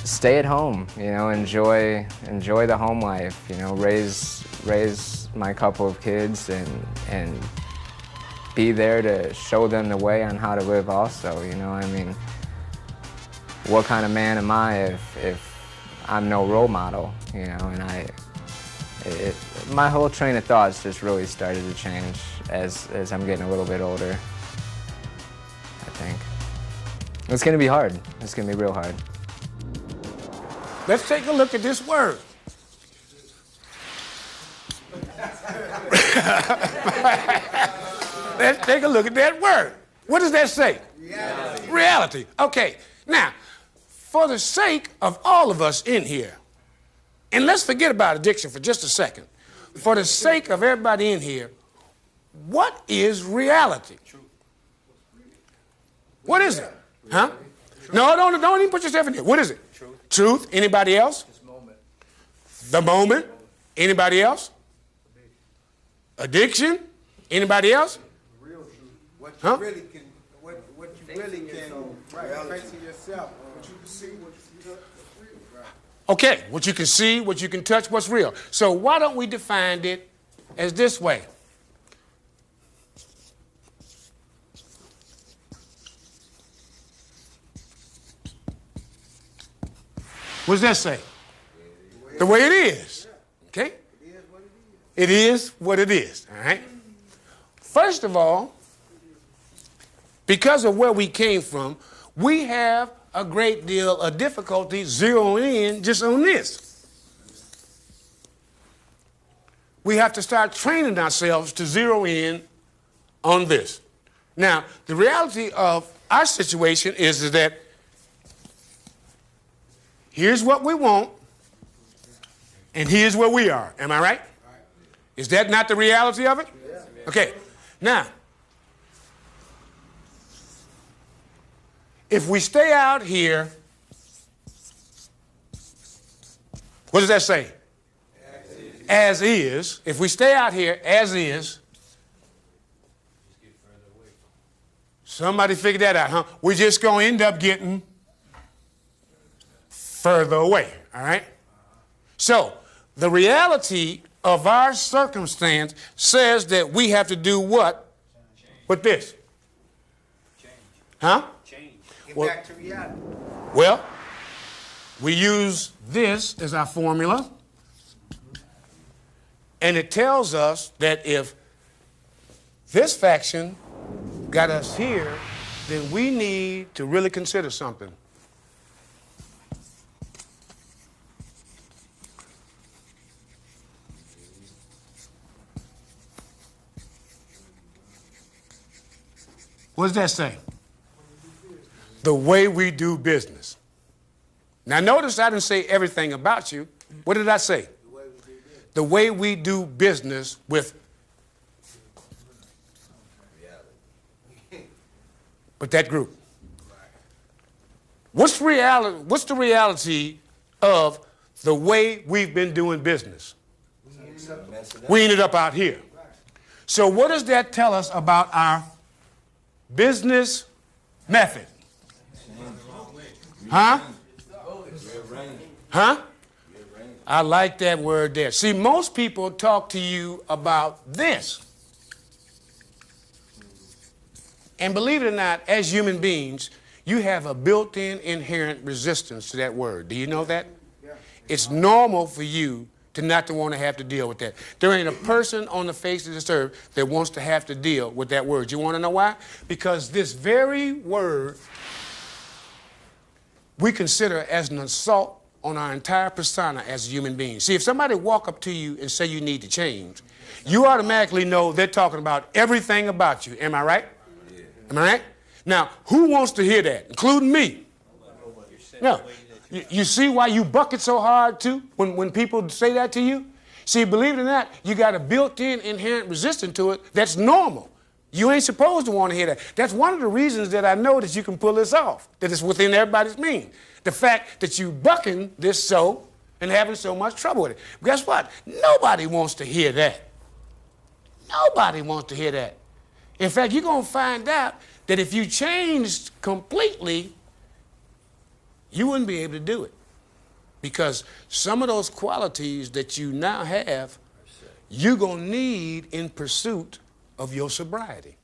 stay at home, you know, enjoy the home life, you know, raise my couple of kids and be there to show them the way on how to live also, you know. I mean, what kind of man am I if I'm no role model, you know? And my whole train of thoughts just really started to change as I'm getting a little bit older, I think. It's gonna be hard. It's gonna be real hard. Let's take a look at this word. Let's take a look at that word. What does that say? Reality. Reality. Okay. Now, for the sake of all of us in here, and let's forget about addiction for just a second. For the sake of everybody in here, what is reality? What is it? Huh? No, don't even put yourself in here. What is it? Truth. Anybody else? The moment. Anybody else? Addiction. Anybody else? Real truth. What you really can, what you really can, facing yourself. What you can see, what you can touch, what's real. Right. Okay, what you can see, what you can touch, what's real. So why don't we define it as this way? What does that say? The way it is. Okay? It is what it is. All right? First of all, because of where we came from, we have a great deal of difficulty zeroing in just on this. We have to start training ourselves to zero in on this. Now, the reality of our situation is that here's what we want, and here's where we are. Am I right? Is that not the reality of it? Okay. Now, if we stay out here, what does that say? As is. If we stay out here as is, somebody figured that out, huh? We're just going to end up getting further away, all right? So, the reality of our circumstance says that we have to do what? Change. With this? Change. Huh? Change. Get back to reality. Well, we use this as our formula, and it tells us that if this faction got us here, then we need to really consider something. What does that say? The way we do business. Now notice I didn't say everything about you. What did I say? The way we do business with that group. What's the reality of the way we've been doing business? We ended up out here. So what does that tell us about our business method? Huh? Huh? I like that word there. See, most people talk to you about this. And believe it or not, as human beings, you have a built-in inherent resistance to that word. Do you know that? It's normal for you to not to want to have to deal with that. There ain't a person on the face of this earth that wants to have to deal with that word. You want to know why? Because this very word we consider as an assault on our entire persona as a human being. See, if somebody walk up to you and say you need to change, you automatically know they're talking about everything about you. Am I right? Yeah. Am I right? Now, who wants to hear that, including me? No. You see why you buck it so hard, too, when people say that to you? See, believe it or not, you got a built-in inherent resistance to it that's normal. You ain't supposed to want to hear that. That's one of the reasons that I know that you can pull this off, that it's within everybody's means. The fact that you bucking this so and having so much trouble with it. Guess what? Nobody wants to hear that. Nobody wants to hear that. In fact, you're going to find out that if you changed completely, you wouldn't be able to do it. Because some of those qualities that you now have, you're going to need in pursuit of your sobriety.